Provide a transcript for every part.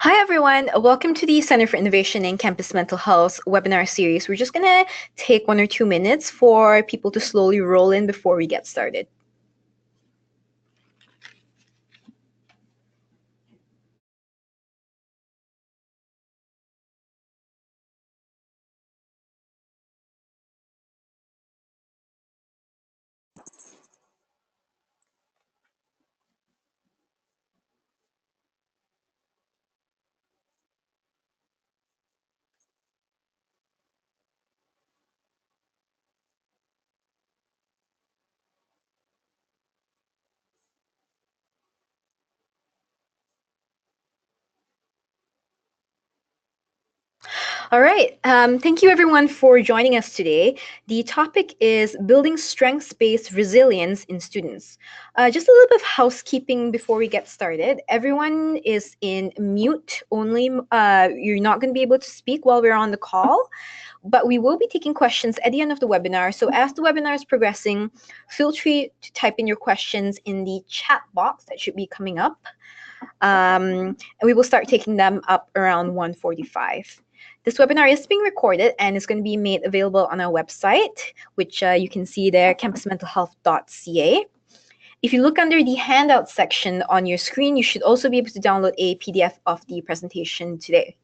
Hi, everyone. Welcome to the Center for Innovation in Campus Mental Health webinar series. We're just going to take 1 or 2 minutes for people to slowly roll in before we get started. All right. Thank you, everyone, for joining us today. The topic is building strengths-based resilience in students. Just a little bit of housekeeping before we get started. Everyone is in mute only. You're not going to be able to speak while we're on the call, but we will be taking questions at the end of the webinar. So as the webinar is progressing, feel free to type in your questions in the chat box that should be coming up. And we will start taking them up around 1:45. This webinar is being recorded and is going to be made available on our website, which you can see there, campusmentalhealth.ca. If you look under the handout section on your screen, you should also be able to download a PDF of the presentation today.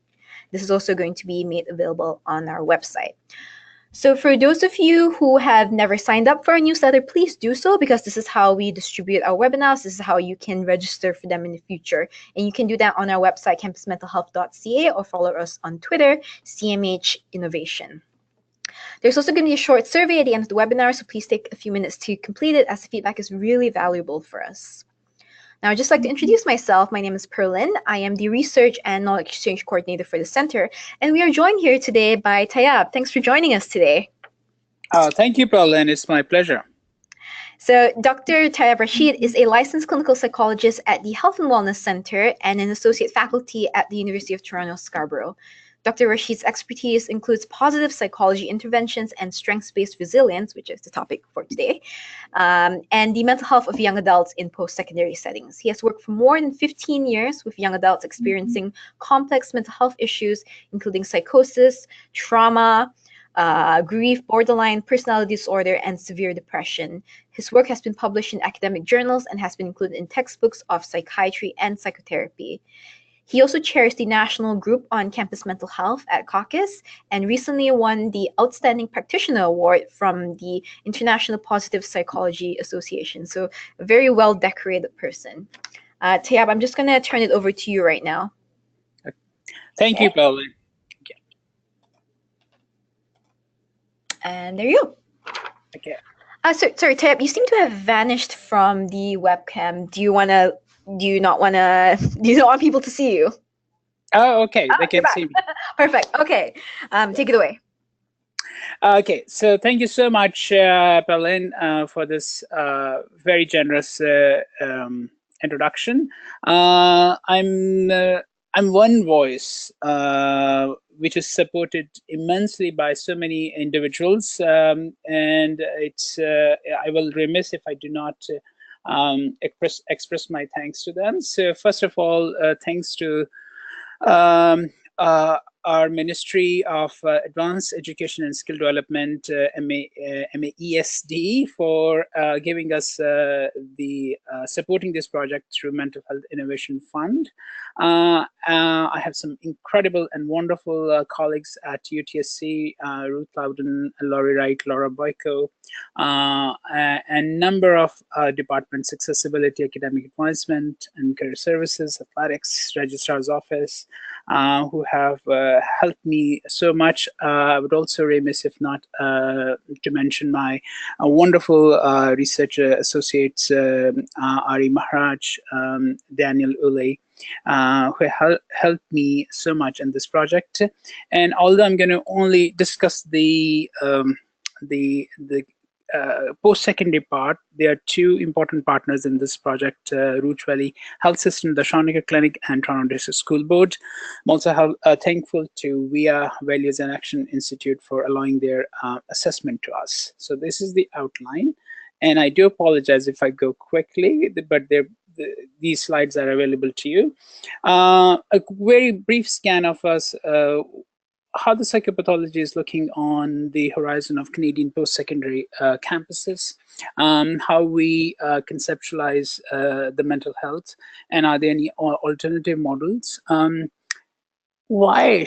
This is also going to be made available on our website. So for those of you who have never signed up for our newsletter, please do so, because this is how we distribute our webinars. This is how you can register for them in the future. And you can do that on our website, campusmentalhealth.ca, or follow us on Twitter, CMH Innovation. There's also going to be a short survey at the end of the webinar, so please take a few minutes to complete it, as the feedback is really valuable for us. Now, I'd just like to introduce myself. My name is Perlin. I am the Research and Knowledge Exchange Coordinator for the Center, and we are joined here today by Tayyab. Thanks for joining us today. Thank you, Perlin. It's my pleasure. So Dr. Tayyab Rashid is a licensed clinical psychologist at the Health and Wellness Center and an associate faculty at the University of Toronto, Scarborough. Dr. Rashid's expertise includes positive psychology interventions and strengths-based resilience, which is the topic for today, and the mental health of young adults in post-secondary settings. He has worked for more than 15 years with young adults experiencing complex mental health issues, including psychosis, trauma, grief, borderline personality disorder, and severe depression. His work has been published in academic journals and has been included in textbooks of psychiatry and psychotherapy. He also chairs the National Group on Campus Mental Health at Caucus, and recently won the Outstanding Practitioner Award from the International Positive Psychology Association. So a very well-decorated person. Tayyab, I'm just going to turn it over to you right now. Thank you, Perlin. Okay. And there you go. Okay. Sorry, Tayyab, you seem to have vanished from the webcam. Do you not want people to see you? Oh, okay. They can see me. Perfect. Okay. Take it away. Okay. So thank you so much, Perlin, for this very generous introduction. I'm one voice which is supported immensely by so many individuals, and it's I will remiss if I do not express my thanks to them. So first of all, thanks to our Ministry of Advanced Education and Skill Development, MAESD, for giving us the supporting this project through Mental Health Innovation Fund. I have some incredible and wonderful colleagues at UTSC, Ruth Loudon, Laurie Wright, Laura Boyko, and number of departments: accessibility, academic advancement, and career services, athletics, registrar's office, who have helped me so much. I would also remiss if not to mention my wonderful research associates, Ari Maharaj, Daniel Uley, who helped me so much in this project. And although I'm going to only discuss the post-secondary part, there are two important partners in this project: Root Valley Health System, the Shawnee Clinic, and Toronto District School Board. I'm also thankful to VIA Values and Action Institute for allowing their assessment to us. So this is the outline. And I do apologize if I go quickly, but there these slides are available to you. A very brief scan of us, how the psychopathology is looking on the horizon of Canadian post-secondary campuses, how we conceptualize the mental health, and are there any alternative models? Why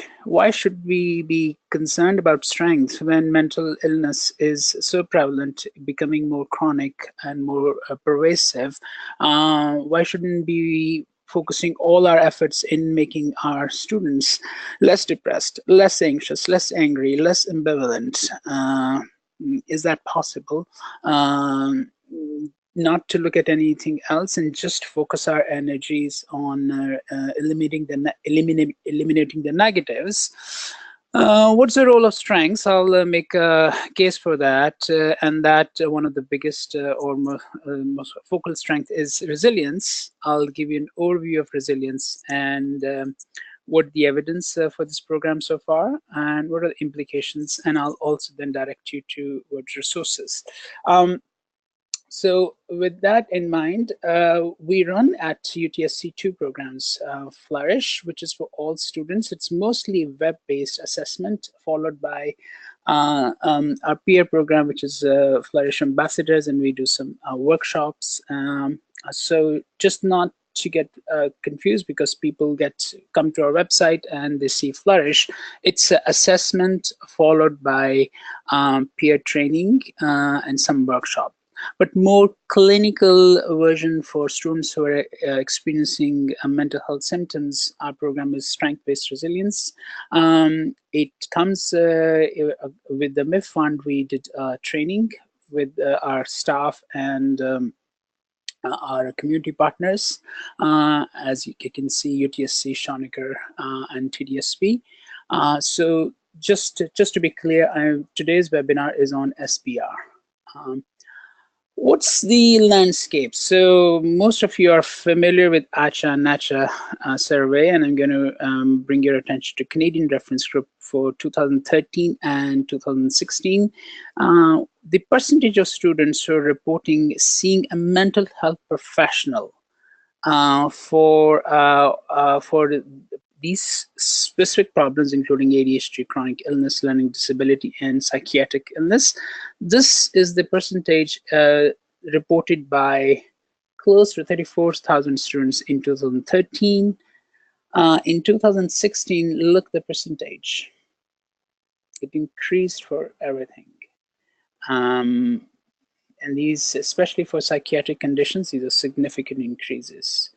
should we be concerned about strength when mental illness is so prevalent, becoming more chronic and more pervasive? Why shouldn't we be focusing all our efforts in making our students less depressed, less anxious, less angry, less ambivalent? Is that possible? Not to look at anything else and just focus our energies on eliminating the negatives. What's the role of strengths? I'll make a case for that, and that one of the biggest or most focal strength is resilience. I'll give you an overview of resilience and what the evidence for this program so far, and what are the implications, and I'll also then direct you to what resources. So with that in mind, we run at UTSC two programs, Flourish, which is for all students. It's mostly web-based assessment, followed by our peer program, which is Flourish Ambassadors, and we do some workshops. So just not to get confused, because people come to our website and they see Flourish. It's assessment followed by peer training and some workshop. But more clinical version for students who are experiencing mental health symptoms, our program is strength-based resilience. It comes with the MHIF fund. We did training with our staff and our community partners, as you can see, UTSC, Schonecker, and TDSP. So just to be clear, today's webinar is on SBR. What's the landscape? So most of you are familiar with ACHA and NACHA survey, and I'm going to bring your attention to Canadian reference group for 2013 and 2016. The percentage of students who are reporting seeing a mental health professional for these specific problems, including ADHD, chronic illness, learning disability, and psychiatric illness. This is the percentage reported by close to 34,000 students in 2013. In 2016, look the percentage. It increased for everything. And these, especially for psychiatric conditions, these are significant increases.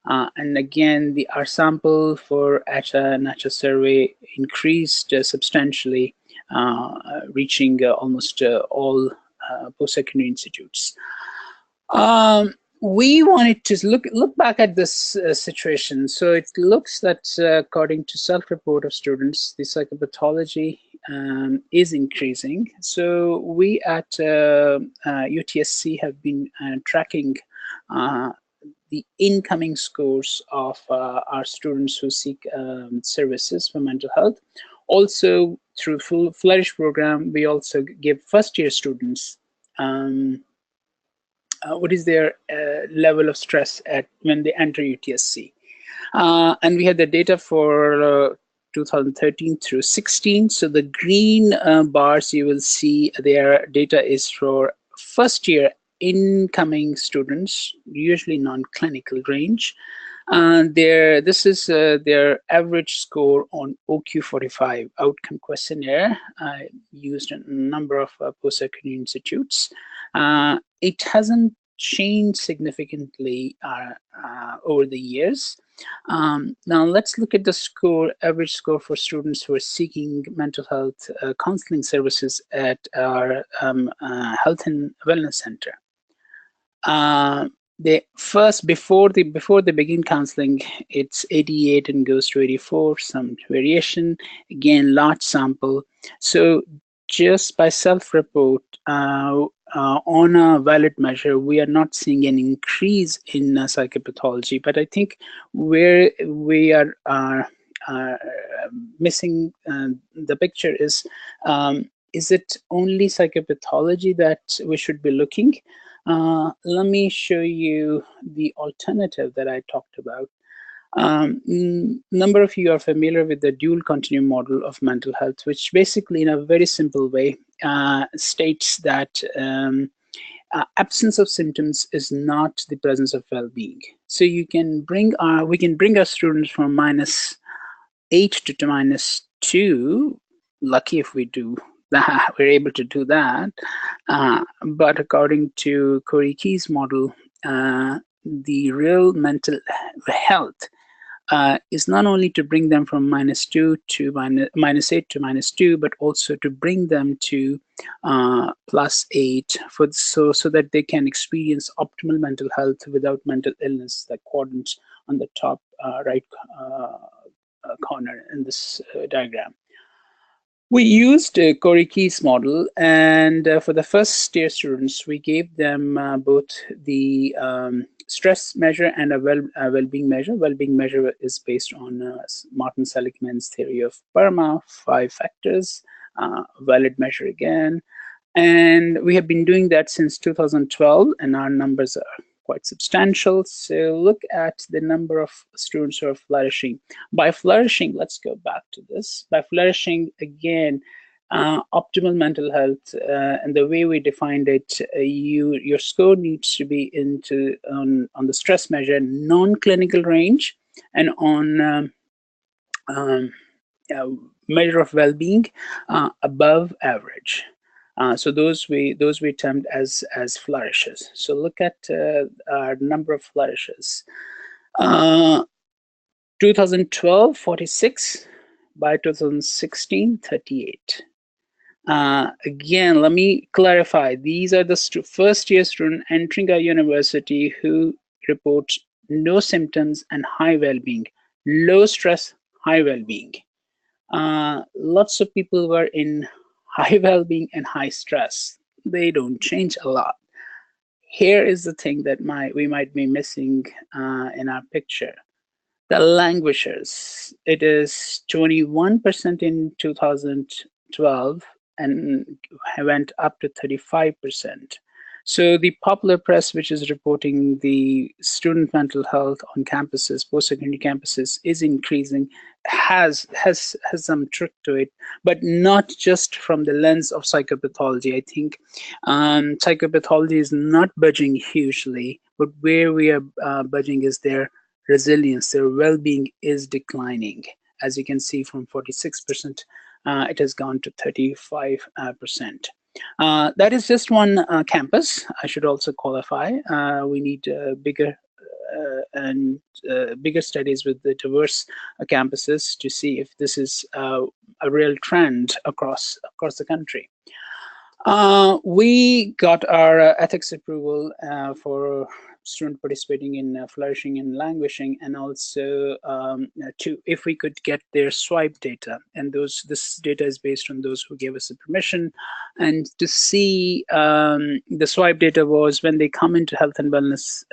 And again, our sample for ACHA and NACHA survey increased substantially, reaching almost all post-secondary institutes. We wanted to look back at this situation. So it looks that according to self-report of students, the psychopathology is increasing. So we at UTSC have been tracking the incoming scores of our students who seek services for mental health. Also, through Flourish program, we also give first-year students what is their level of stress when they enter UTSC. And we had the data for 2013 through 16. So the green bars, you will see their data is for first-year incoming students, usually non-clinical range. This is their average score on OQ45 outcome questionnaire used in a number of post-secondary institutes. It hasn't changed significantly over the years. Now let's look at the average score for students who are seeking mental health counseling services at our health and wellness center. Before they begin counseling, it's 88 and goes to 84, some variation, again, large sample. So just by self-report, on a valid measure, we are not seeing an increase in psychopathology, but I think where we are missing the picture is it only psychopathology that we should be looking? Let me show you the alternative that I talked about. Number of you are familiar with the dual continuum model of mental health, which basically, in a very simple way, states that absence of symptoms is not the presence of well-being. So we can bring our students from -8 to -2. Lucky if we do that, we're able to do that. But according to Corey Key's model, the real mental health is not only to bring them from -2 to -8 to -2, but also to bring them to +8 so that they can experience optimal mental health without mental illness, the quadrant on the top right corner in this diagram. We used Corey Key's model, and for the first year students, we gave them both the stress measure and a well-being measure. Well-being measure is based on Martin Seligman's theory of PERMA, 5 factors, valid measure again. And we have been doing that since 2012, and our numbers are quite substantial. So look at the number of students who are flourishing. By flourishing, let's go back to this. By flourishing, again, optimal mental health, and the way we defined it, your score needs to be on the stress measure, non-clinical range, and on measure of well-being, above average. So those we termed as flourishes. So look at our number of flourishes. 2012, 46. By 2016, 38. Again, let me clarify. These are the first-year students entering our university who report no symptoms and high well-being, low stress, high well-being. Lots of people were in high well-being and high stress. They don't change a lot. Here is the thing that we might be missing in our picture. The languishers. It is 21% in 2012 and went up to 35%. So the popular press, which is reporting the student mental health on campuses, post-secondary campuses, is increasing, has some truth to it, but not just from the lens of psychopathology. I think psychopathology is not budging hugely, but where we are budging is their resilience. Their well-being is declining. As you can see, from 46%, it has gone to 35%. That is just one campus. I should also qualify. We need bigger studies with the diverse campuses to see if this is a real trend across the country. We got our ethics approval for student participating in flourishing and languishing, and also if we could get their swipe data, and this data is based on those who gave us the permission, and to see the swipe data was when they come into health and wellness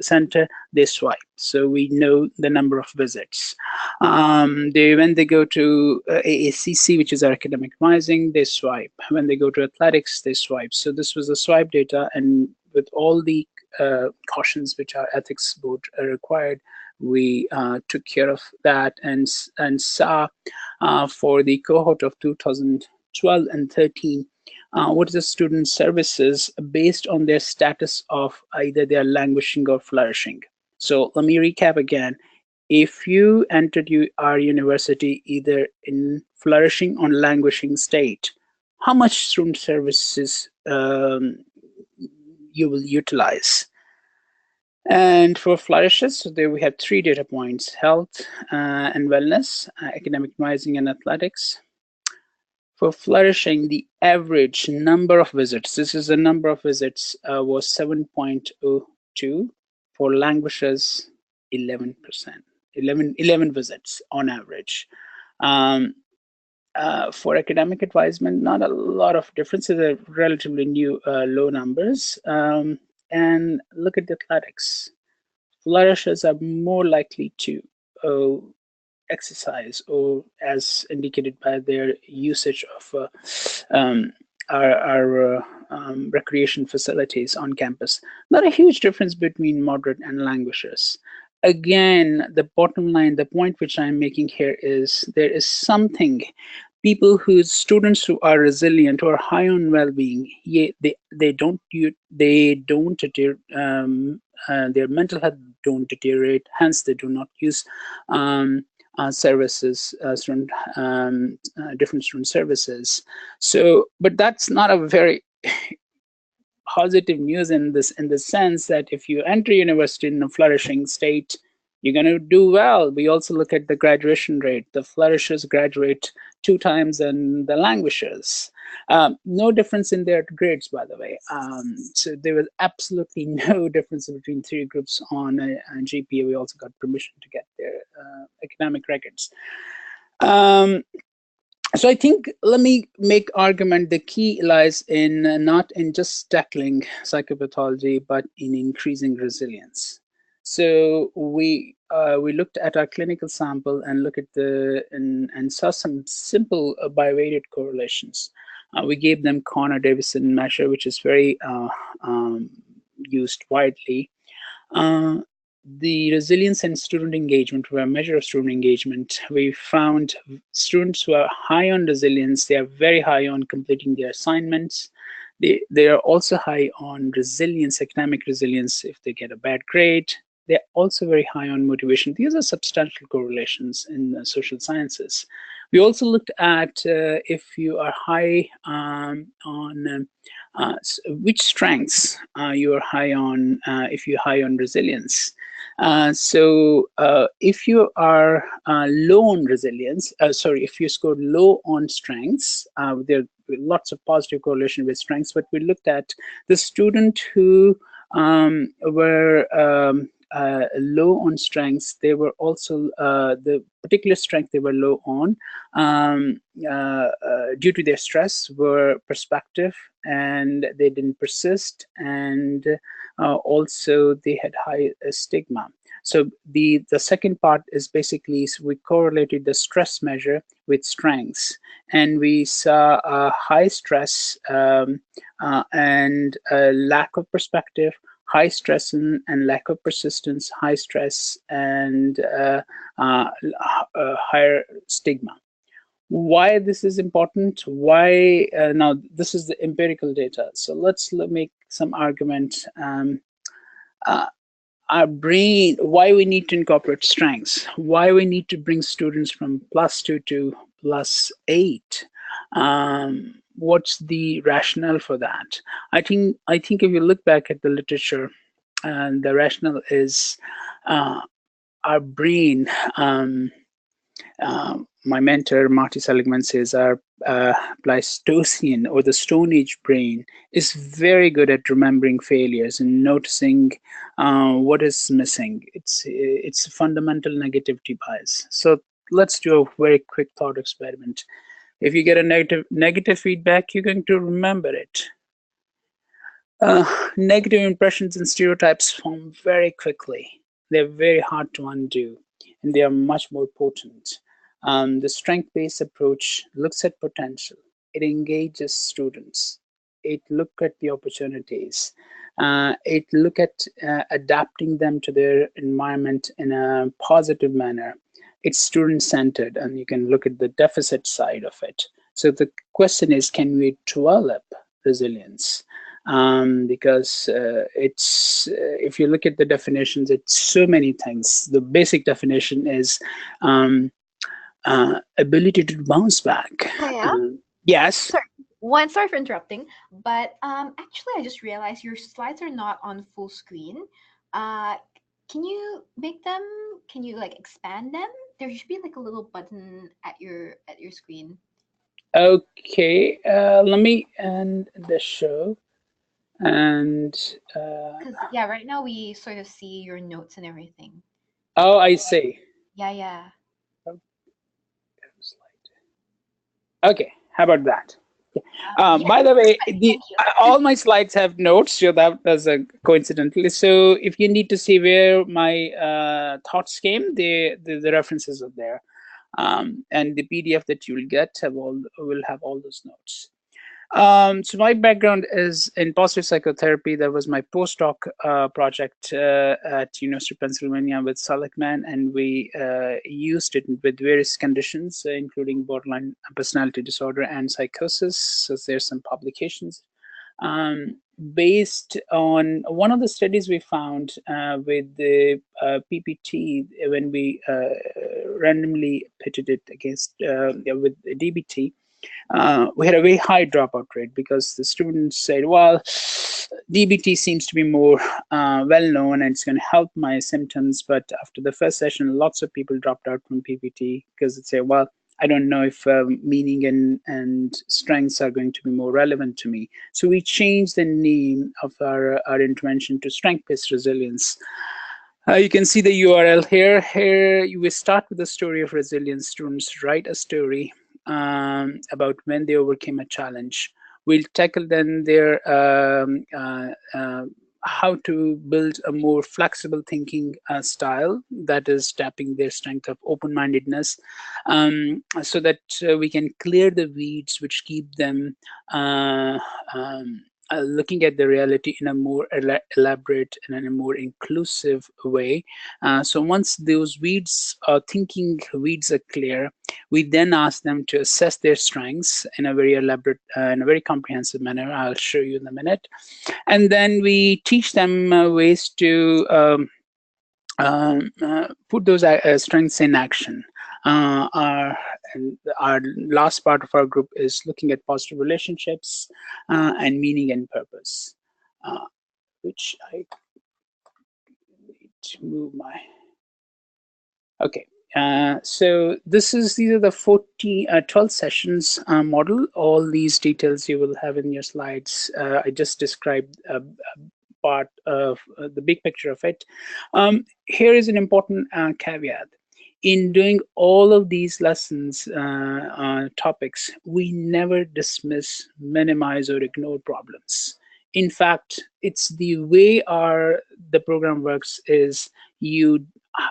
center, they swipe, so we know the number of visits. When they go to AACC, which is our academic advising, they swipe. When they go to athletics, they swipe. So this was the swipe data, and with all the cautions which our ethics board required, we took care of that and saw for the cohort of 2012 and 13 what is the student services based on their status of either they are languishing or flourishing. So let me recap again. If you entered our university either in flourishing or languishing state, how much student services you will utilize? And for flourishes, so there we have 3 data points: health and wellness, academic advising, and athletics. For flourishing, the average number of visits, this is the number of visits, was 7.02. For languishes, 11%. 11 visits on average. For academic advisement, not a lot of differences, are relatively new, low numbers. And look at the athletics. Flourishers are more likely to exercise, or as indicated by their usage of our recreation facilities on campus. Not a huge difference between moderate and languishers. Again, the bottom line, the point which I'm making here is there is something. People whose students who are resilient or high on well-being, they don't their mental health don't deteriorate. Hence, they do not use services, different student services. So, but that's not a very positive news in the sense that if you enter university in a flourishing state, you're going to do well. We also look at the graduation rate. The flourishers graduate 2 times than the languishers. No difference in their grades, by the way. So there was absolutely no difference between 3 groups on a GPA. We also got permission to get their academic records. So I think, let me make argument, the key lies in not in just tackling psychopathology, but in increasing resilience. So we looked at our clinical sample and look at and saw some simple bivariate correlations. We gave them Connor-Davidson measure, which is very used widely. The resilience and student engagement were a measure of student engagement. We found students who are high on resilience, they are very high on completing their assignments. They are also high on resilience, academic resilience, if they get a bad grade. They're also very high on motivation. These are substantial correlations in the social sciences. We also looked at if you are high on which strengths you are high on, if you're high on resilience. So if you are low on resilience, if you scored low on strengths, there are lots of positive correlation with strengths, but we looked at the student who were low on strengths. They were also the particular strength they were low on due to their stress were perspective, and they didn't persist, and also they had high stigma. So the second part is basically, so we correlated the stress measure with strengths, and we saw a high stress and a lack of perspective, high stress and lack of persistence, high stress and higher stigma. Why this is important? Why now? This is the empirical data. So let's make some argument. Our brain, why we need to incorporate strengths, why we need to bring students from +2 to +8. What's the rationale for that? I think if you look back at the literature, the rationale is our brain. My mentor, Marty Seligman, says our Pleistocene or the Stone Age brain is very good at remembering failures and noticing what is missing. It's a fundamental negativity bias. So let's do a very quick thought experiment. If you get a negative feedback, you're going to remember it. Negative impressions and stereotypes form very quickly. They're very hard to undo, and they are much more potent. The strength-based approach looks at potential. It engages students. It looks at the opportunities. It looks at adapting them to their environment in a positive manner. It's student-centered, and you can look at the deficit side of it. So the question is, can we develop resilience? Because it's if you look at the definitions, it's so many things. The basic definition is ability to bounce back. Yeah. Yes. Sorry for interrupting, but actually, I just realized your slides are not on full screen. Can you make them? Can you like expand them? There should be like a little button at your screen. Okay. Let me end the show. And yeah, right now we sort of see your notes and everything. Oh, I see. Yeah. Okay, how about that? By the way, all my slides have notes, so that was coincidentally. So if you need to see where my thoughts came, the references are there, and the PDF that you will get will have all those notes. So my background is in positive psychotherapy. That was my postdoc project at University of Pennsylvania with Seligman, and we used it with various conditions, including borderline personality disorder and psychosis. So there's some publications based on one of the studies we found with the PPT when we randomly pitted it against with DBT. We had a very high dropout rate because the students said, well, DBT seems to be more well known and it's going to help my symptoms. But after the first session, lots of people dropped out from PPT because they say, well, I don't know if meaning and strengths are going to be more relevant to me. So we changed the name of our intervention to strength-based resilience. You can see the URL here. Here we start with the story of resilience. Students write a story about when they overcame a challenge. We'll tackle then their how to build a more flexible thinking style that is tapping their strength of open-mindedness, so that we can clear the weeds which keep them looking at the reality in a more elaborate and in a more inclusive way. So once those weeds, thinking weeds are clear, we then ask them to assess their strengths in a very elaborate, in a very comprehensive manner. I'll show you in a minute. And then we teach them ways to put those strengths in action. Our last part of our group is looking at positive relationships and meaning and purpose, which I need to move my. Okay. So these are the 12 sessions model. All these details you will have in your slides. I just described part of the big picture of it. Here is an important caveat. In doing all of these lessons, topics, we never dismiss, minimize, or ignore problems. In fact, it's the way the program works is you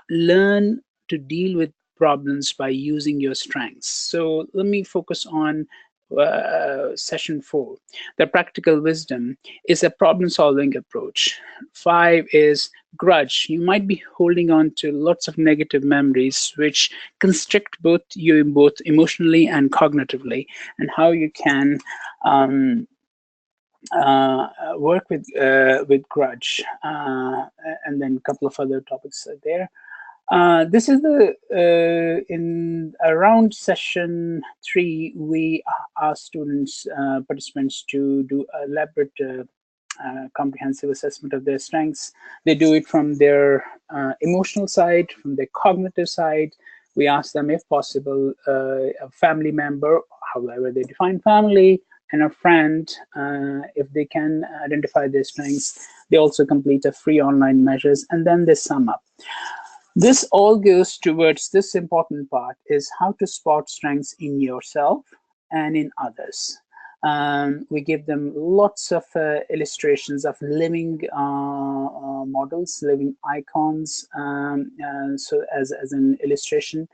learn to deal with problems by using your strengths. So let me focus on session 4. The practical wisdom is a problem-solving approach. 5 is grudge. You might be holding on to lots of negative memories which constrict you both emotionally and cognitively, and how you can work with grudge, and then a couple of other topics are there. This is in around session 3, we ask students, participants to do a elaborate comprehensive assessment of their strengths. They do it from their emotional side, from their cognitive side. We ask them, if possible, a family member, however they define family, and a friend, if they can identify their strengths. They also complete a free online measures, and then they sum up. This all goes towards this important part, is how to spot strengths in yourself and in others. We give them lots of illustrations of living models, living icons, so as an illustration.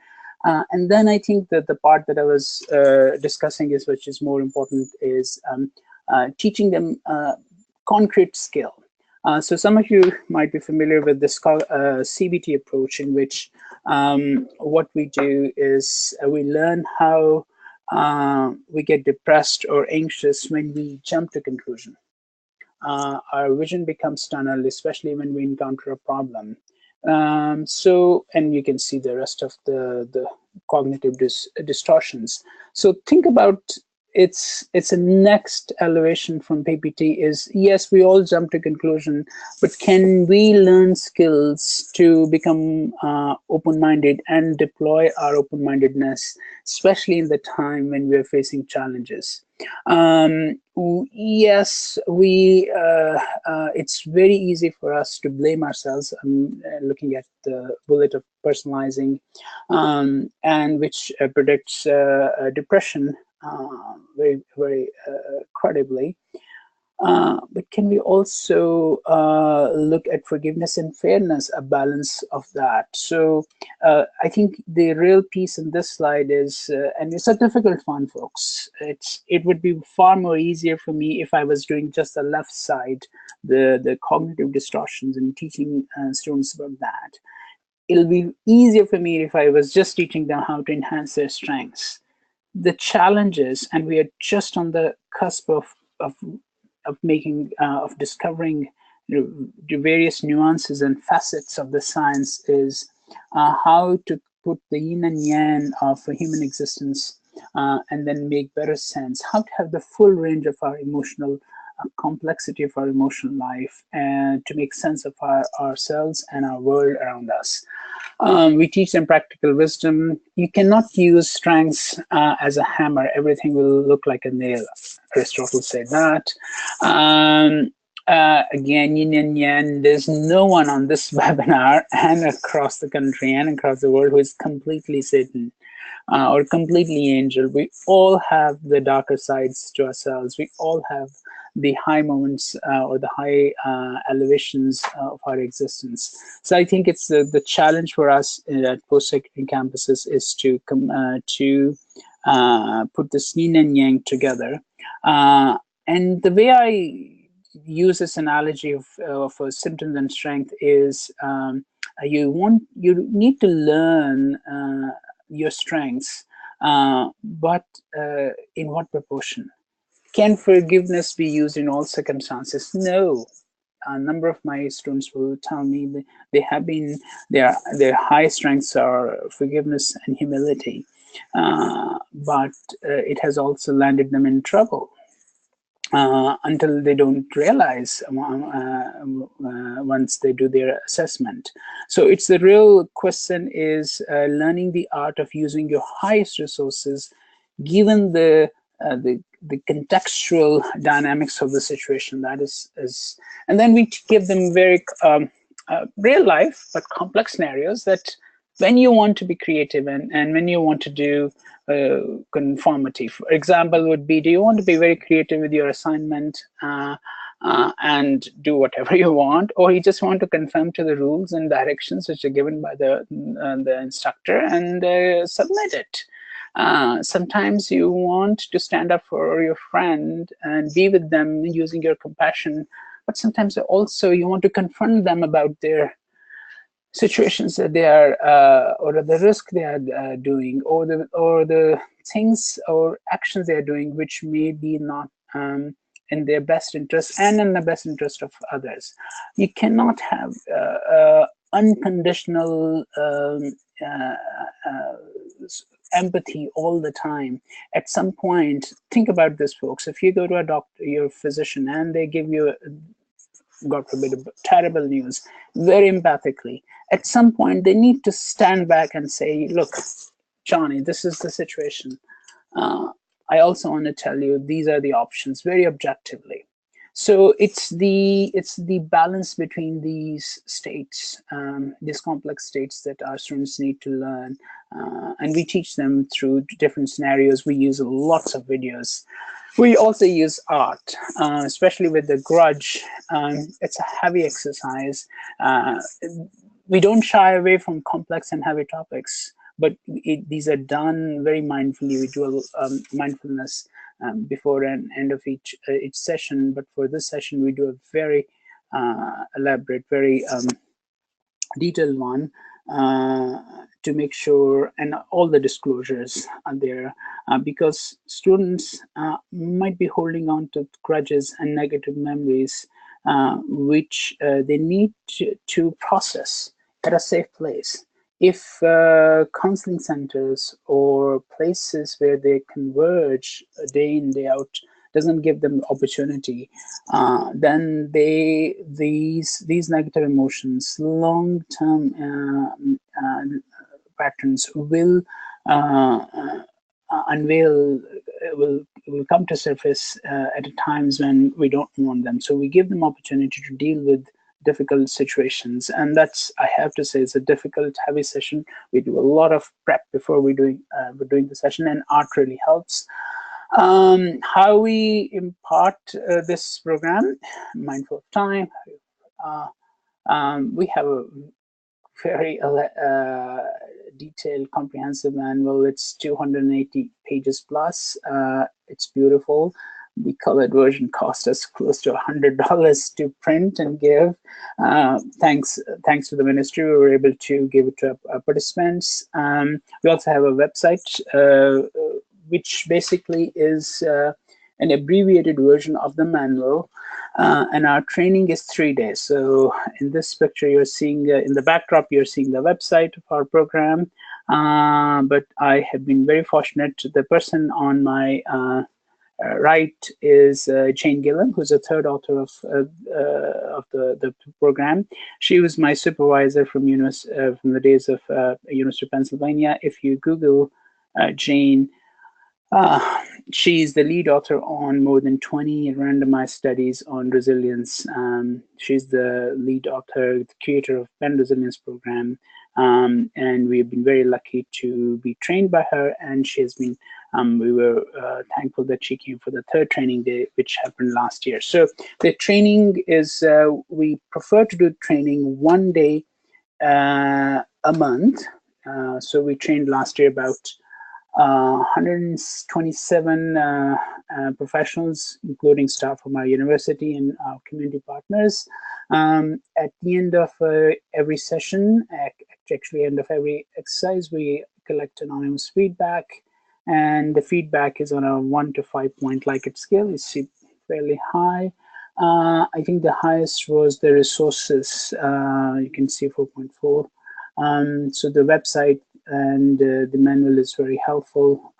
And then I think that the part that I was discussing is, which is more important, is teaching them concrete skill. So some of you might be familiar with this CBT approach, in which what we do is we learn how we get depressed or anxious when we jump to conclusion. Our vision becomes tunnel, especially when we encounter a problem. And you can see the rest of the cognitive distortions. So think about it's a next elevation from PPT is, yes, we all jump to conclusion, but can we learn skills to become open-minded and deploy our open-mindedness, especially in the time when we are facing challenges? Yes, it's very easy for us to blame ourselves. Looking at the bullet of personalizing, and which predicts depression very, very credibly. But can we also look at forgiveness and fairness, a balance of that? So I think the real piece in this slide is, and it's a difficult one, folks. It would be far more easier for me if I was doing just the left side, the cognitive distortions, and teaching students about that. It'll be easier for me if I was just teaching them how to enhance their strengths. The challenges, and we are just on the cusp of discovering, the various nuances and facets of the science, is how to put the yin and yang of a human existence, and then make better sense, how to have the full range of our emotional complexity of our emotional life, and to make sense of ourselves and our world around us. We teach them practical wisdom. You cannot use strengths as a hammer. Everything will look like a nail. Aristotle said that. Again, yin and yang, there's no one on this webinar and across the country and across the world who is completely Satan or completely angel. We all have the darker sides to ourselves. We all have the high moments or the high elevations of our existence. So I think it's the challenge for us at post-secondary campuses is to put this yin and yang together. And the way I use this analogy of symptoms and strength is you need to learn your strengths, but in what proportion? Can forgiveness be used in all circumstances? No. A number of my students will tell me their high strengths are forgiveness and humility, but it has also landed them in trouble. Until they don't realize once they do their assessment. So it's the real question is learning the art of using your highest resources given the contextual dynamics of the situation. That is, and then we give them very real life but complex scenarios that when you want to be creative and when you want to do conformity. For example, would be, do you want to be very creative with your assignment and do whatever you want, or you just want to conform to the rules and directions which are given by the instructor and submit it? Sometimes you want to stand up for your friend and be with them using your compassion, but sometimes also you want to confront them about their situations that they are or the risk they are doing, or the things or actions they are doing which may be not in their best interest and in the best interest of others. You cannot have unconditional empathy all the time. At some point, think about this, folks. If you go to a doctor, your physician, and they give you God forbid, terrible news, very empathically. At some point, they need to stand back and say, look, Johnny, this is the situation. I also want to tell you, these are the options, very objectively. So it's the balance between these states, these complex states that our students need to learn. And we teach them through different scenarios. We use lots of videos. We also use art, especially with the grudge. It's a heavy exercise. We don't shy away from complex and heavy topics, but these are done very mindfully. We do mindfulness before and end of each session. But for this session, we do a very elaborate, very detailed one to make sure, and all the disclosures are there because students might be holding on to grudges and negative memories which they need to process at a safe place. If counseling centers or places where they converge day in, day out doesn't give them opportunity, then these negative emotions, long-term patterns will unveil, will come to surface at times when we don't want them. So we give them opportunity to deal with difficult situations, and that's, I have to say, it's a difficult, heavy session. We do a lot of prep before we're doing the session, and art really helps. How we impart this program, mindful of time. We have a very detailed, comprehensive manual. It's 280 pages plus. It's beautiful. The colored version cost us close to $100 to print and give. Thanks to the ministry, we were able to give it to our participants. We also have a website, which basically is an abbreviated version of the manual. And our training is 3 days. So in this picture, you're seeing in the backdrop, you're seeing the website of our program. But I have been very fortunate. The person on my right is Jane Gillam, who's a third author of the program. She was my supervisor from the days of University of Pennsylvania. If you Google Jane, she's the lead author on more than 20 randomized studies on resilience. She's the lead author, the creator of Penn Resilience Program, and we've been very lucky to be trained by her. And she has been, we were thankful that she came for the third training day, which happened last year. So the training is, we prefer to do training 1 day a month. So we trained last year about 127 professionals, including staff from our university and our community partners. At the end of every session, actually end of every exercise, we collect anonymous feedback, and the feedback is on a 1 to 5 point Likert scale. You see fairly high. I think the highest was the resources. You can see 4.4. So the website and the manual is very helpful.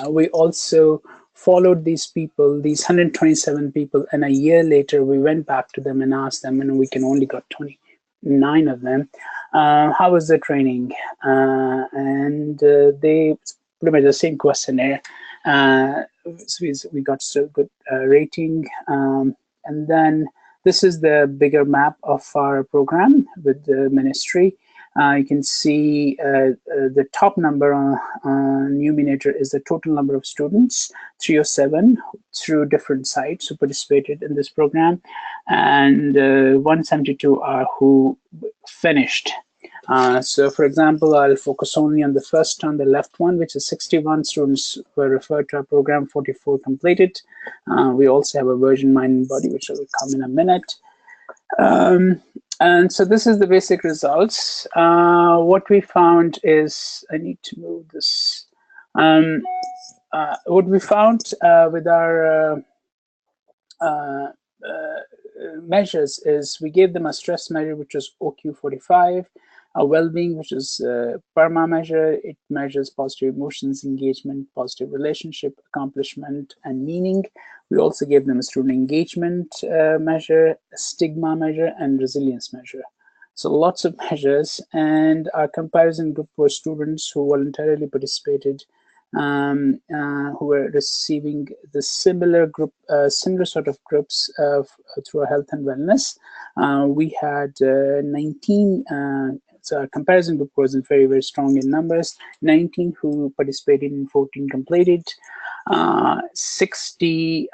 We also followed these people, these 127 people, and a year later we went back to them and asked them, and we can only got 29 of them, how was the training? And they pretty much the same questionnaire. So we got still good rating. And then this is the bigger map of our program with the ministry. You can see the top number on numerator is the total number of students, 307 through different sites who participated in this program, and 172 are who finished. So for example, I'll focus only on the first on the left one, which is 61 students were referred to our program, 44 completed. We also have a version mind and body, which will come in a minute. And so this is the basic results. What we found is, I need to move this. What we found with our measures is we gave them a stress measure, which was OQ45, a well-being, which is a PERMA measure. It measures positive emotions, engagement, positive relationship, accomplishment, and meaning. We also gave them a student engagement measure, a stigma measure, and resilience measure. So lots of measures, and our comparison group were students who voluntarily participated, who were receiving the similar sort of groups through our health and wellness. We had 19, so our comparison group wasn't very, very strong in numbers, 19 who participated and 14 completed. 60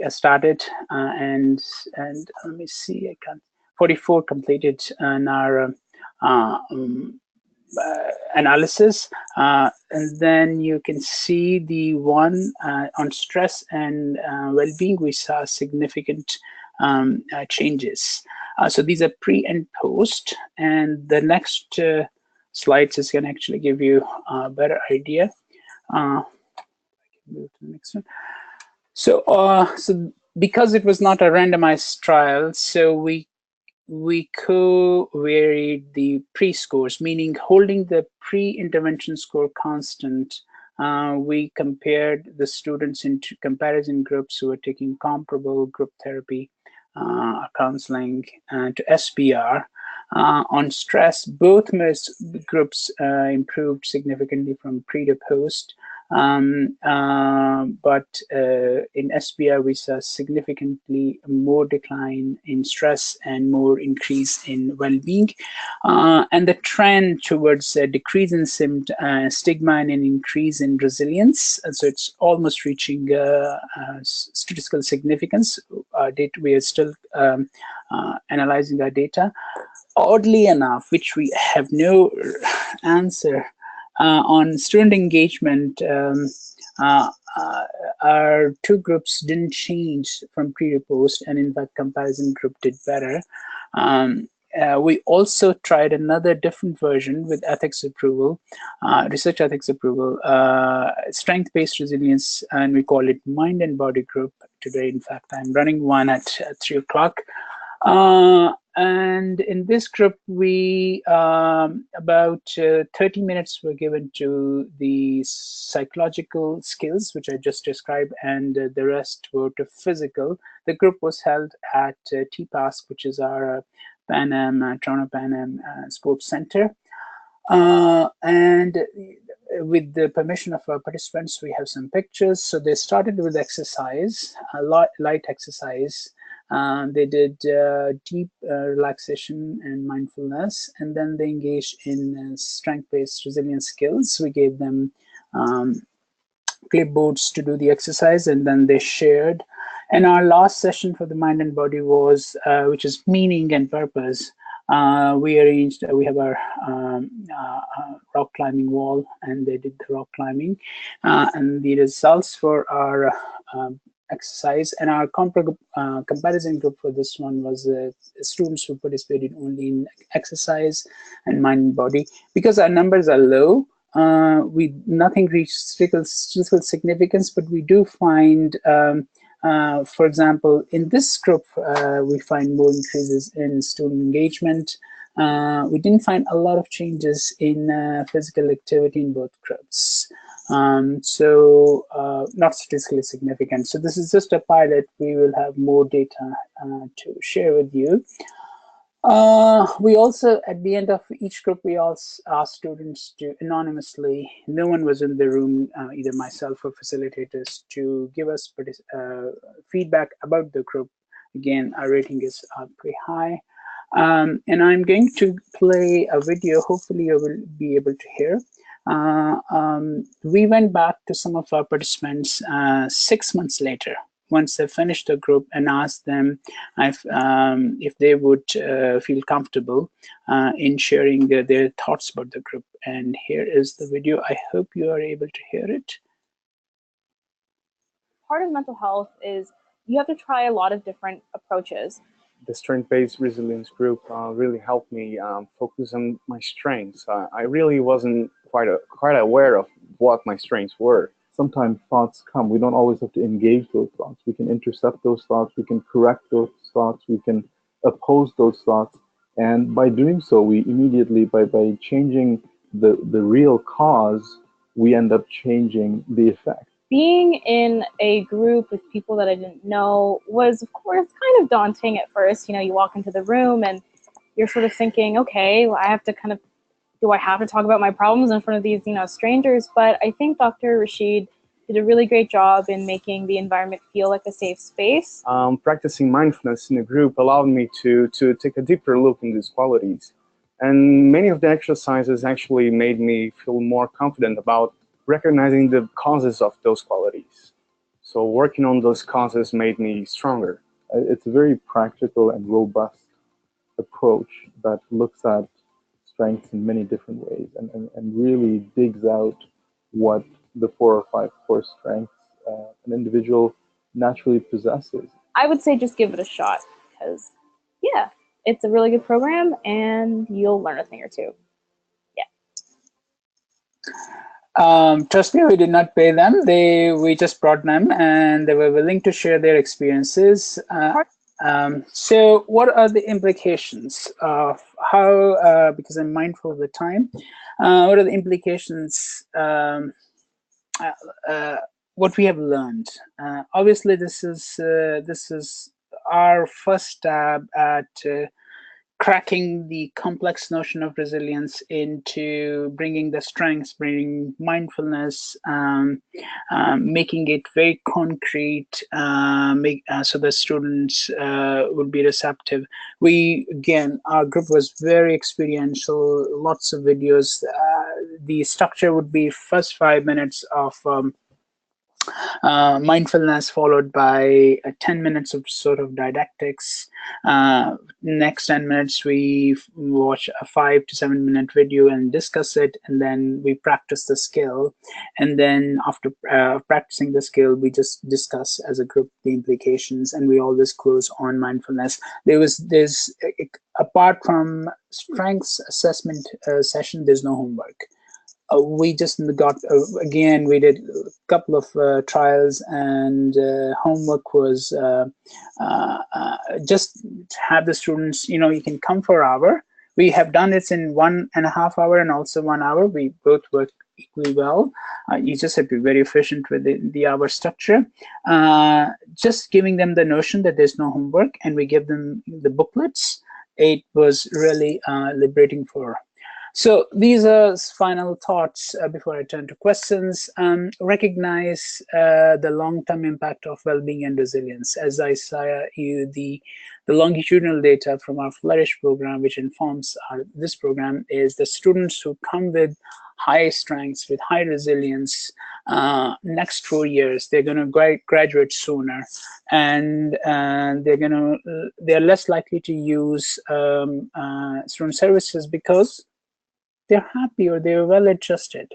started, and let me see, I can't, 44 completed in our analysis, and then you can see the one on stress and well-being. We saw significant changes. So these are pre and post, and the next slides is going to actually give you a better idea. I can move to the next one. So, so because it was not a randomized trial, so we co-varied the pre-scores, meaning holding the pre-intervention score constant. We compared the students into comparison groups who were taking comparable group therapy, counseling, to SPR. On stress, both groups improved significantly from pre to post. But in SPR, we saw significantly more decline in stress and more increase in well-being, and the trend towards a decrease in stigma and an increase in resilience. And so it's almost reaching statistical significance. We are still analyzing our data. Oddly enough, which we have no answer on student engagement, our two groups didn't change from pre to post, and in fact, comparison group did better. We also tried another different version with ethics approval, research ethics approval, strength-based resilience, and we call it mind and body group today. In fact, I'm running one at 3 o'clock. And in this group, we about 30 minutes were given to the psychological skills, which I just described, and the rest were to physical. The group was held at TPASC, which is our Toronto Pan Am Sports Center. And with the permission of our participants, we have some pictures. So they started with exercise, light exercise. They did deep relaxation and mindfulness, and then they engaged in strength-based resilience skills. We gave them clipboards to do the exercise, and then they shared. And our last session for the mind and body was, which is meaning and purpose. We have our rock climbing wall, and they did the rock climbing. And the results for our exercise and our comparison group for this one was students who participated only in exercise and mind and body. Because our numbers are low, nothing reached statistical significance, but we do find, for example, in this group, we find more increases in student engagement. We didn't find a lot of changes in physical activity in both groups. So not statistically significant. So this is just a pilot. We will have more data to share with you. We also, at the end of each group, we also asked students to anonymously, no one was in the room, either myself or facilitators, to give us feedback about the group. Again, our rating is pretty high. And I'm going to play a video, hopefully you will be able to hear. We went back to some of our participants 6 months later, once they finished the group, and asked them if they would feel comfortable in sharing their thoughts about the group. And here is the video. I hope you are able to hear it. Part of mental health is you have to try a lot of different approaches. The strength-based resilience group really helped me focus on my strengths. I really wasn't quite aware of what my strengths were. Sometimes thoughts come. We don't always have to engage those thoughts. We can intercept those thoughts. We can correct those thoughts. We can oppose those thoughts. And by doing so, we immediately, by changing the real cause, we end up changing the effect. Being in a group with people that I didn't know was, of course, kind of daunting at first. You know, you walk into the room and you're sort of thinking, okay, well, do I have to talk about my problems in front of these, strangers? But I think Dr. Rashid did a really great job in making the environment feel like a safe space. Practicing mindfulness in a group allowed me to take a deeper look in these qualities. And many of the exercises actually made me feel more confident about recognizing the causes of those qualities. So working on those causes made me stronger. It's a very practical and robust approach that looks at strengths in many different ways and really digs out what the 4 or 5 core strengths an individual naturally possesses. I would say just give it a shot because, yeah, it's a really good program and you'll learn a thing or two. Trust me, we did not pay them. We just brought them, and they were willing to share their experiences. So what are the implications of how, because I'm mindful of the time, what are the implications, what we have learned? Obviously, this is our first stab at cracking the complex notion of resilience into bringing the strengths, bringing mindfulness, making it very concrete, so the students would be receptive. Our group was very experiential, lots of videos. The structure would be first 5 minutes of mindfulness, followed by 10 minutes of sort of didactics. Next 10 minutes, we watch a 5 to 7 minute video and discuss it, and then we practice the skill. And then after practicing the skill, we just discuss as a group the implications, and we always close on mindfulness. There's apart from strengths assessment session, there's no homework. We just got, again, we did a couple of trials, and homework was just have the students, you can come for an hour. We have done it in 1.5 hours and also 1 hour. We both work equally well. You just have to be very efficient with the hour structure. Just giving them the notion that there's no homework, and we give them the booklets. It was really liberating for. So these are final thoughts before I turn to questions. Recognize the long-term impact of well-being and resilience. As I saw the longitudinal data from our Flourish program, which informs this program, is the students who come with high strengths, with high resilience, next 4 years, they're going to graduate sooner, and they're less likely to use student services because they're happy or they're well adjusted.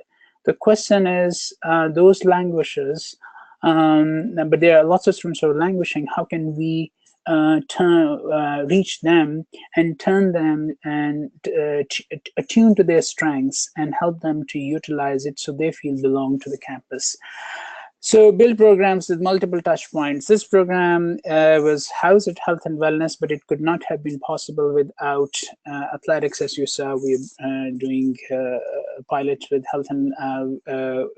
The question is those languishes, but there are lots of students who are languishing. How can we reach them and turn them and attune to their strengths and help them to utilize it so they feel belong to the campus? So build programs with multiple touch points. This program was housed at Health and Wellness, but it could not have been possible without athletics. As you saw, we're doing pilots with health and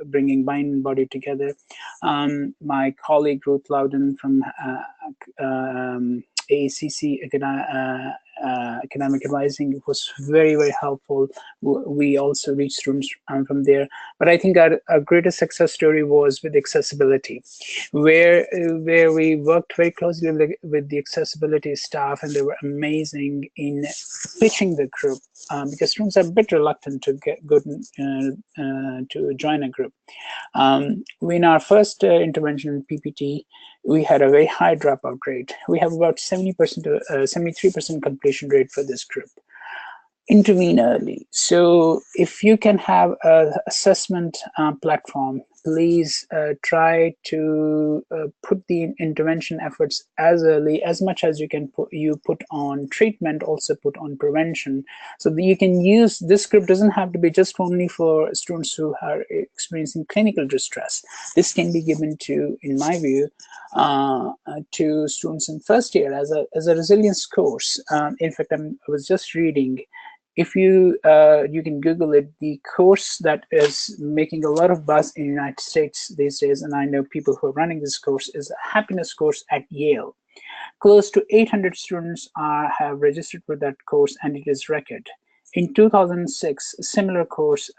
bringing mind and body together. My colleague Ruth Loudon from AACC Academic Advising was very, very helpful. We also reached students from there. But I think our greatest success story was with accessibility, where we worked very closely with the accessibility staff, and they were amazing in pitching the group because students are a bit reluctant to get good to join a group. In our first intervention in PPT, we had a very high dropout rate. We have about 70% to 73% completion rate for this group. Intervene early. So if you can have an assessment platform, please try to put the intervention efforts as early, as much as you can put on treatment, also put on prevention. So that you can use, this group doesn't have to be just only for students who are experiencing clinical distress. This can be given to, in my view, to students in first year as a resilience course. In fact, I was just reading, if you can Google it, the course that is making a lot of buzz in the United States these days, and I know people who are running this course, is a happiness course at Yale. Close to 800 students have registered for that course, and it is record. In 2006, a similar course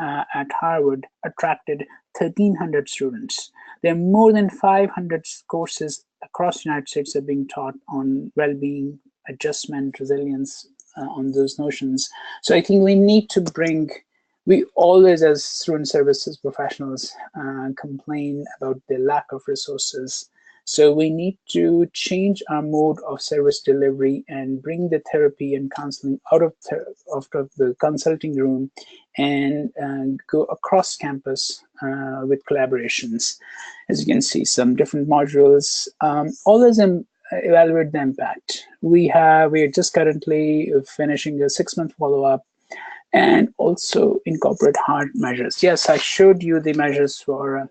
at Harvard attracted 1,300 students. There are more than 500 courses across the United States that are being taught on well-being, adjustment, resilience, on those notions. So I think we need to we always, as student services professionals, complain about the lack of resources. So we need to change our mode of service delivery and bring the therapy and counseling out of the consulting room and go across campus with collaborations. As you can see, some different modules, always evaluate the impact. We are just currently finishing a 6-month follow-up and also incorporate hard measures. Yes, I showed you the measures for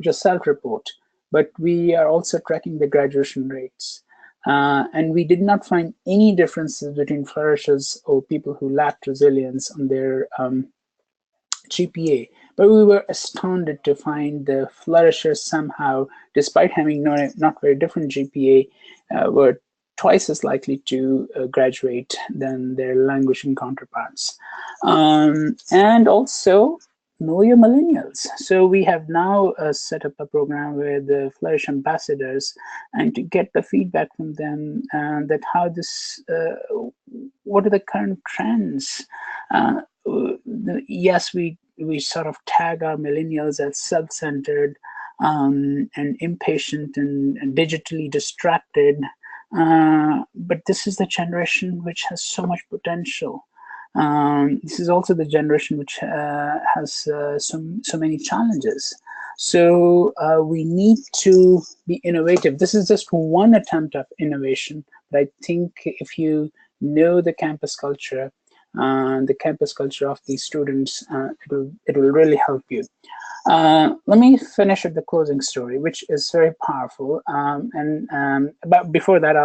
just self-report, but we are also tracking the graduation rates. And we did not find any differences between flourishers or people who lacked resilience on their GPA. But we were astounded to find the flourishers somehow, despite having not very different GPA, were twice as likely to graduate than their languishing counterparts. And also, know your millennials. So we have now set up a program with the Flourish ambassadors, and to get the feedback from them that how this, what are the current trends. Yes, we sort of tag our millennials as self-centered and impatient and digitally distracted, but this is the generation which has so much potential. This is also the generation which has so many challenges. So we need to be innovative. This is just one attempt of innovation, but I think if you know the campus culture of these students, it will really help you. Let me finish with the closing story, which is very powerful. But before that,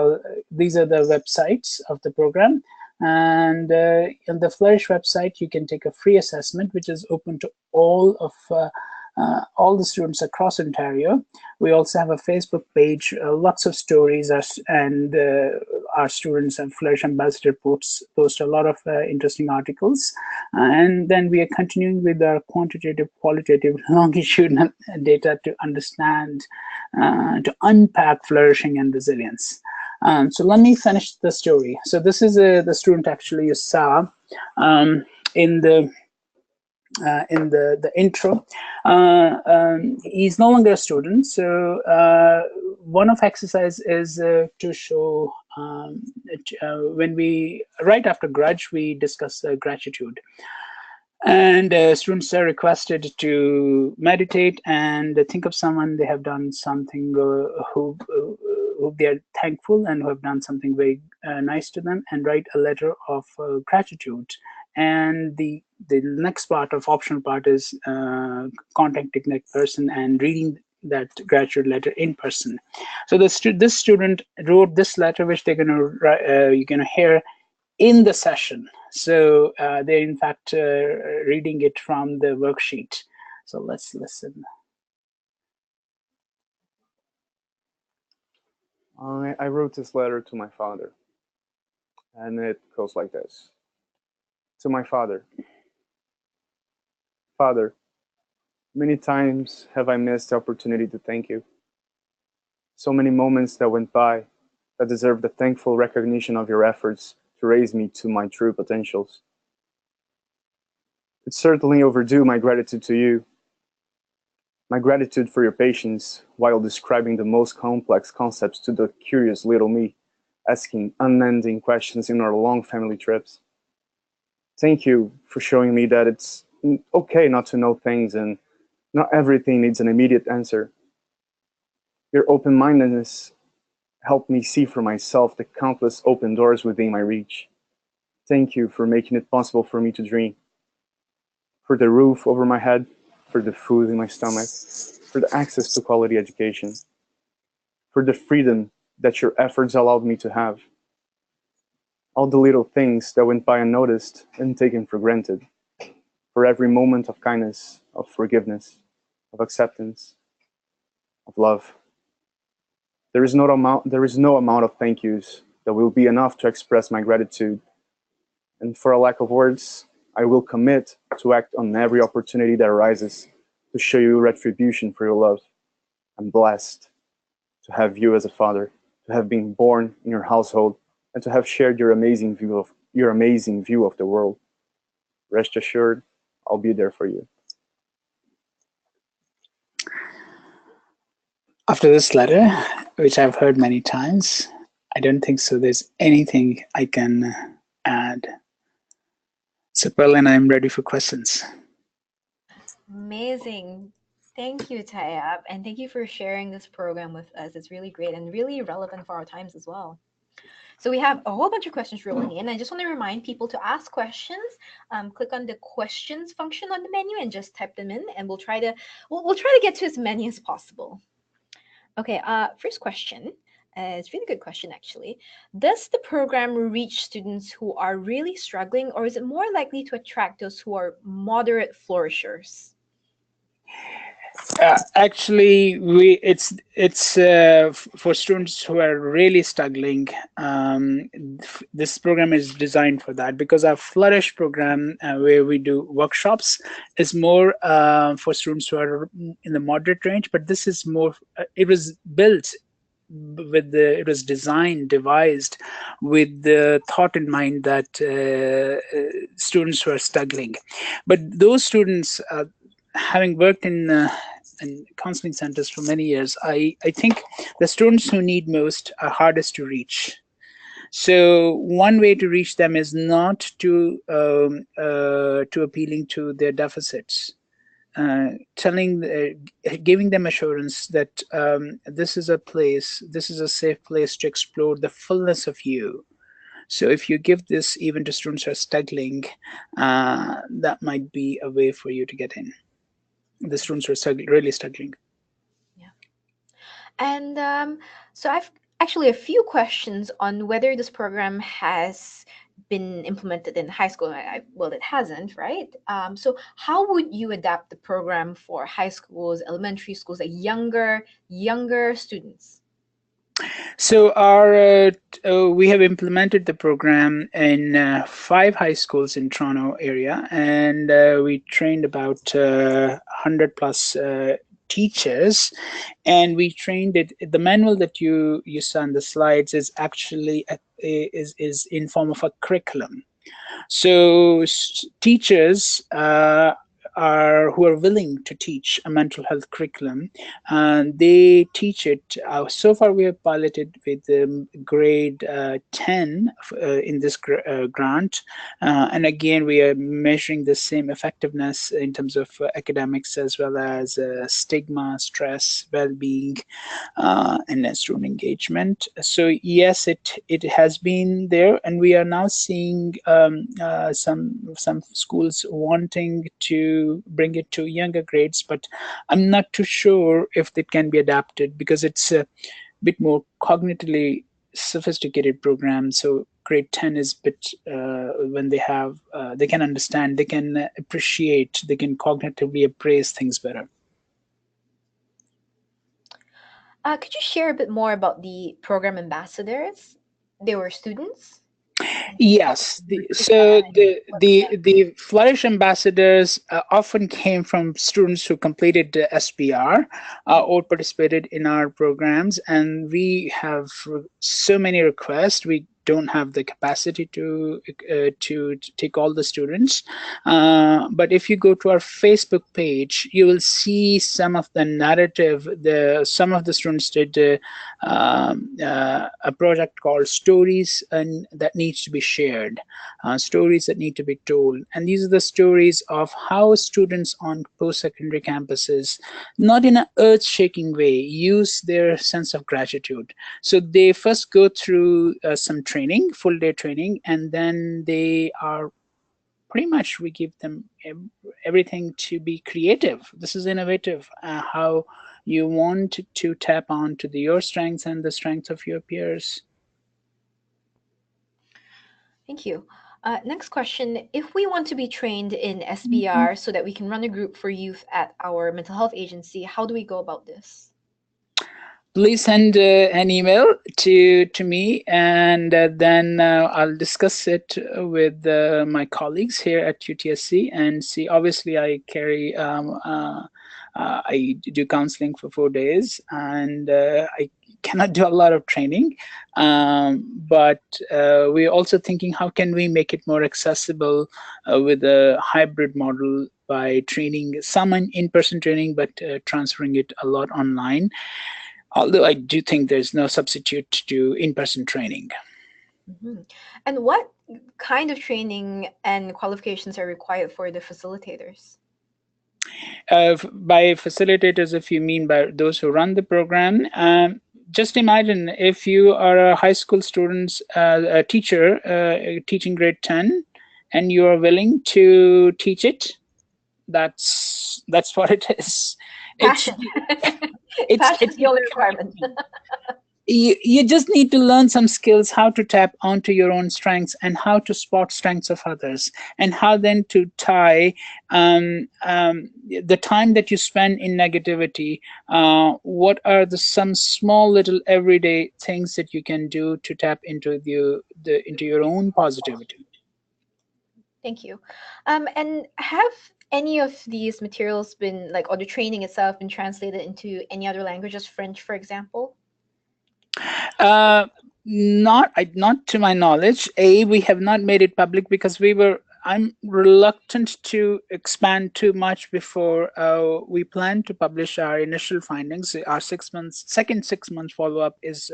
these are the websites of the program. And on the Flourish website, you can take a free assessment, which is open to all the students across Ontario. We also have a Facebook page, lots of stories, and our students and Flourish Ambassador post a lot of interesting articles. And then we are continuing with our quantitative, qualitative, longitudinal data to understand, to unpack flourishing and resilience. So let me finish the story. So this is the student actually you saw in the intro. He's no longer a student. So one of exercise is to show when right after grudge, we discuss gratitude. And students are requested to meditate and think of someone they have done something who they are thankful and who have done something very nice to them, and write a letter of gratitude. And the next part of optional part is contacting that person and reading that gratitude letter in person. So this student wrote this letter, which they're you're gonna hear in the session. So they're in fact reading it from the worksheet. So let's listen. I wrote this letter to my father, and it goes like this. To my father. Father, many times have I missed the opportunity to thank you. So many moments that went by that deserve the thankful recognition of your efforts to raise me to my true potentials. It's certainly overdue my gratitude to you. My gratitude for your patience while describing the most complex concepts to the curious little me, asking unending questions in our long family trips. Thank you for showing me that it's okay not to know things and not everything needs an immediate answer. Your open-mindedness helped me see for myself the countless open doors within my reach. Thank you for making it possible for me to dream. For the roof over my head, for the food in my stomach, for the access to quality education, for the freedom that your efforts allowed me to have. All the little things that went by unnoticed and taken for granted, for every moment of kindness, of forgiveness, of acceptance, of love. There is no amount of thank yous that will be enough to express my gratitude. And for a lack of words, I will commit to act on every opportunity that arises to show you retribution for your love. I'm blessed to have you as a father, to have been born in your household, and to have shared your amazing view of the world. Rest assured, I'll be there for you. After this letter, which I've heard many times, I don't think so there's anything I can add. So, Perlin, I'm ready for questions. Amazing. Thank you, Tayab, and thank you for sharing this program with us. It's really great and really relevant for our times as well. So we have a whole bunch of questions rolling in. I just want to remind people to ask questions. Click on the questions function on the menu and just type them in, and we'll try to get to as many as possible. Okay. First question. It's a really good question, actually. Does the program reach students who are really struggling, or is it more likely to attract those who are moderate flourishers? Actually, for students who are really struggling. This program is designed for that, because our Flourish program, where we do workshops, is more for students who are in the moderate range. But this is more. It was built it was devised with the thought in mind that students who are struggling. But those students, having worked in counseling centers for many years, I think the students who need most are hardest to reach. So one way to reach them is not to appealing to their deficits, giving them assurance that this is a safe place to explore the fullness of you. So if you give this even to students who are struggling, that might be a way for you to get in. The students who are really struggling. Yeah. And so I've actually a few questions on whether this program has been implemented in high school. Well, it hasn't, right? So how would you adapt the program for high schools, elementary schools, like younger students? So we have implemented the program in 5 high schools in Toronto area, and we trained about 100 plus teachers, and we trained it. The manual that you saw on the slides is actually is in form of a curriculum. So teachers who are willing to teach a mental health curriculum, and they teach it. So far, we have piloted with grade 10 in this grant, and again, we are measuring the same effectiveness in terms of academics as well as stigma, stress, well-being, and student engagement. So yes, it has been there, and we are now seeing some schools wanting to bring it to younger grades, but I'm not too sure if it can be adapted, because it's a bit more cognitively sophisticated program. So grade 10 is a bit when they can understand, they can appreciate, they can cognitively appraise things better. Could you share a bit more about the program ambassadors? They were students? Yes, the Flourish ambassadors often came from students who completed the SPR or participated in our programs, and we have so many requests. We don't have the capacity to take all the students, but if you go to our Facebook page, you will see some of the narrative. Some of the students did a project called Stories and that needs to be shared, stories that need to be told. And these are the stories of how students on post-secondary campuses, not in an earth-shaking way, use their sense of gratitude. So they first go through some training, full day training, and then they are pretty much, we give them everything to be creative. This is innovative, how you want to tap on to your strengths and the strengths of your peers. Thank you. Next question. If we want to be trained in SBR so that we can run a group for youth at our mental health agency, how do we go about this? Please send an email to me, and then I'll discuss it with my colleagues here at UTSC and see. Obviously, I do counseling for 4 days, and I cannot do a lot of training, but we're also thinking how can we make it more accessible with a hybrid model by training some in-person training, but transferring it a lot online. Although I do think there's no substitute to in-person training. Mm-hmm. And what kind of training and qualifications are required for the facilitators? By facilitators, if you mean by those who run the program, just imagine if you are a high school student, a teacher teaching grade 10, and you are willing to teach it. That's what it is. Passion. Passion is the only requirement. You just need to learn some skills, how to tap onto your own strengths and how to spot strengths of others, and how then to tie the time that you spend in negativity. What are some small little everyday things that you can do to tap into into your own positivity? Thank you. And have any of these materials been like, or the training itself been translated into any other languages, French, for example? Not to my knowledge. We have not made it public because I'm reluctant to expand too much before we plan to publish our initial findings. Our second 6 months follow-up is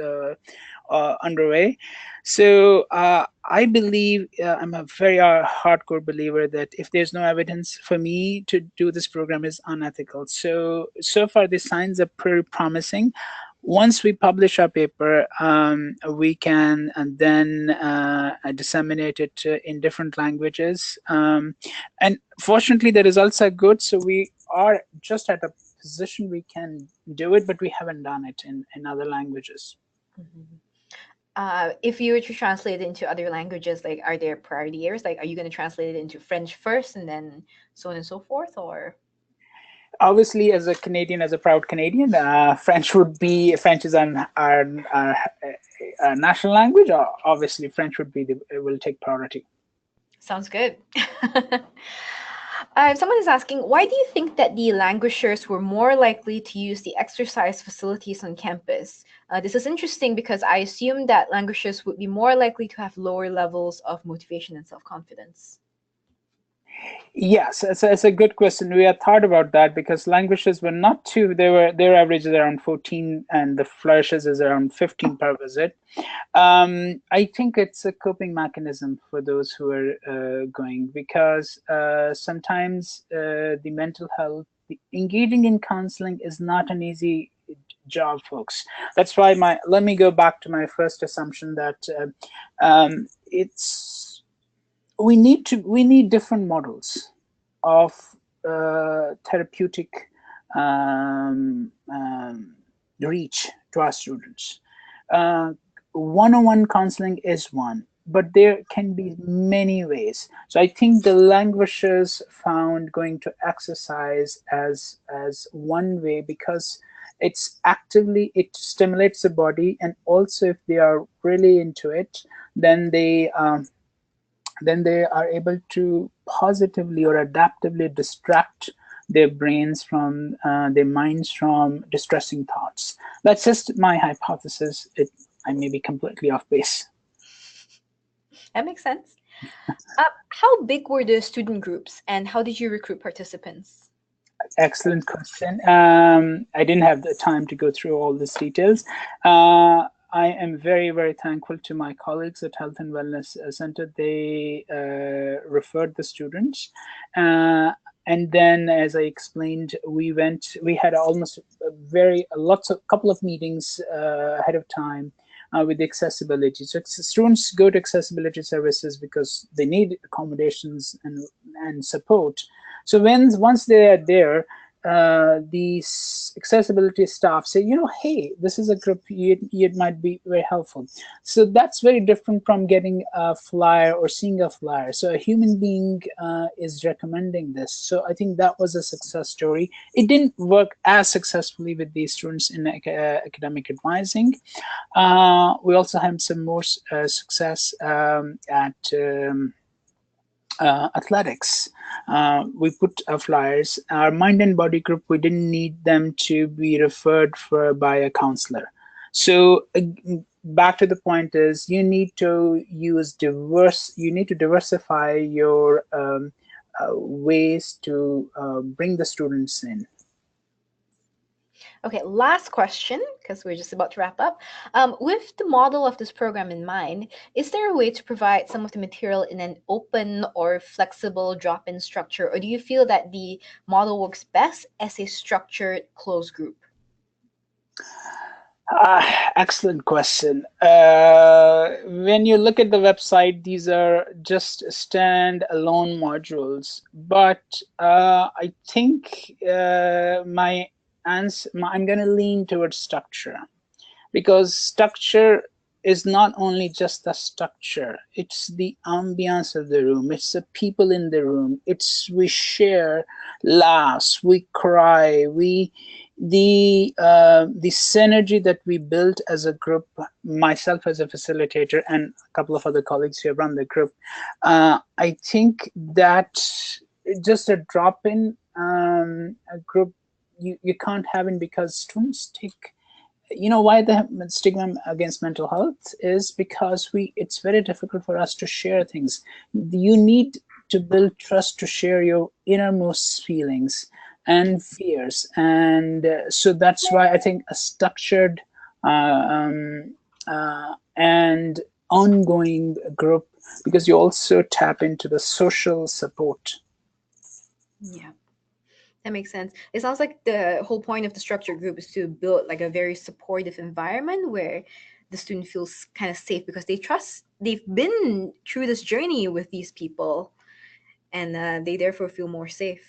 underway. So I believe I'm a very hardcore believer that if there's no evidence, for me to do this program is unethical. So far the signs are pretty promising. Once we publish our paper, we can and then disseminate it in different languages. And fortunately, the results are good. So we are just at a position we can do it, but we haven't done it in other languages. Mm-hmm. If you were to translate it into other languages, like, are there priority areas? Like, are you going to translate it into French first and then so on and so forth, or? Obviously, as a Canadian, as a proud Canadian, French is our national language. Obviously, French will take priority. Sounds good. Someone is asking, why do you think that the languishers were more likely to use the exercise facilities on campus? This is interesting because I assume that languishers would be more likely to have lower levels of motivation and self-confidence. Yes, it's a good question. We had thought about that because languishes were not too. Their average is around 14, and the flourishes is around 15 per visit. I think it's a coping mechanism for those who are going, because sometimes the mental health, engaging in counseling is not an easy job, folks. That's why let me go back to my first assumption that we need different models of therapeutic reach to our students. One-on-one counseling is one, but there can be many ways. So I think the languishers found going to exercise as one way, because it stimulates the body, and also if they are really into it, then they are able to positively or adaptively distract their brains from their minds from distressing thoughts. That's just my hypothesis. I may be completely off base. That makes sense. How big were the student groups, and how did you recruit participants? Excellent question. I didn't have the time to go through all these details. I am very, very thankful to my colleagues at Health and Wellness Center. They referred the students. And then, as I explained, we had almost couple of meetings ahead of time with the accessibility. So students go to accessibility services because they need accommodations and support. So once they are there, these accessibility staff say, hey, this is a group, it might be very helpful. So that's very different from getting a flyer or seeing a flyer. So a human being is recommending this. So I think that was a success story. It didn't work as successfully with these students in academic advising. We also had some more success at athletics. We put flyers. Our mind and body group, we didn't need them to be referred by a counselor. So back to the point is, you need to diversify your ways to bring the students in. Okay, last question, because we're just about to wrap up. With the model of this program in mind, is there a way to provide some of the material in an open or flexible drop-in structure, or do you feel that the model works best as a structured closed group? Excellent question. When you look at the website, these are just stand-alone modules, but I think I'm going to lean towards structure. because structure is not only just the structure, it's the ambiance of the room, it's the people in the room, we share laughs, we cry, the synergy that we built as a group, myself as a facilitator and a couple of other colleagues who have run the group, I think that just a drop in a group you can't have it, because students take, you know, why the stigma against mental health is because it's very difficult for us to share things. You need to build trust to share your innermost feelings and fears, and so that's why I think a structured and ongoing group, because you also tap into the social support. Yeah, that makes sense. It sounds like the whole point of the structured group is to build like a very supportive environment where the student feels kind of safe because they've been through this journey with these people, and they therefore feel more safe.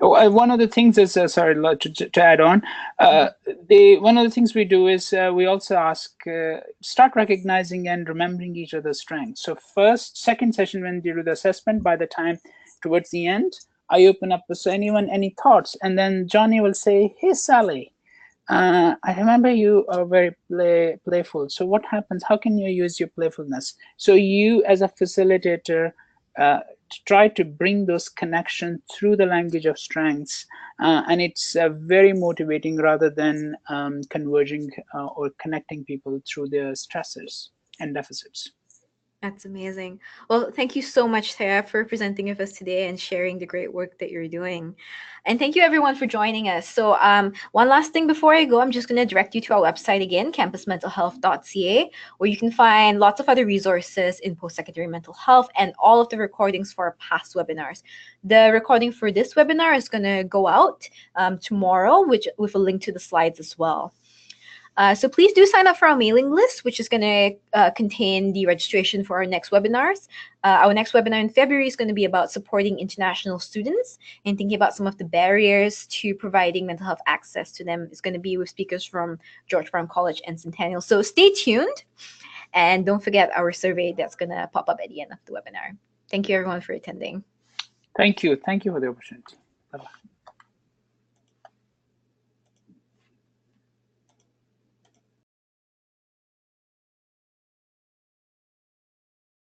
Oh, one of the things is, sorry, to add on, one of the things we do is we also ask, start recognizing and remembering each other's strengths. So second session when you do the assessment, by the time towards the end, I open up, so anyone, any thoughts? And then Johnny will say, hey, Sally, I remember you are very playful. So what happens? How can you use your playfulness? So you as a facilitator, try to bring those connections through the language of strengths, and it's very motivating rather than converging or connecting people through their stressors and deficits. That's amazing. Well, thank you so much, Sarah, for presenting with us today and sharing the great work that you're doing. And thank you, everyone, for joining us. So one last thing before I go, I'm just going to direct you to our website again, campusmentalhealth.ca, where you can find lots of other resources in post-secondary mental health and all of the recordings for our past webinars. The recording for this webinar is going to go out tomorrow, with a link to the slides as well. So please do sign up for our mailing list, which is going to contain the registration for our next webinars. Our next webinar in February is going to be about supporting international students and thinking about some of the barriers to providing mental health access to them. It's going to be with speakers from George Brown College and Centennial. So stay tuned, and don't forget our survey that's going to pop up at the end of the webinar. Thank you, everyone, for attending. Thank you. Thank you for the opportunity. Bye-bye.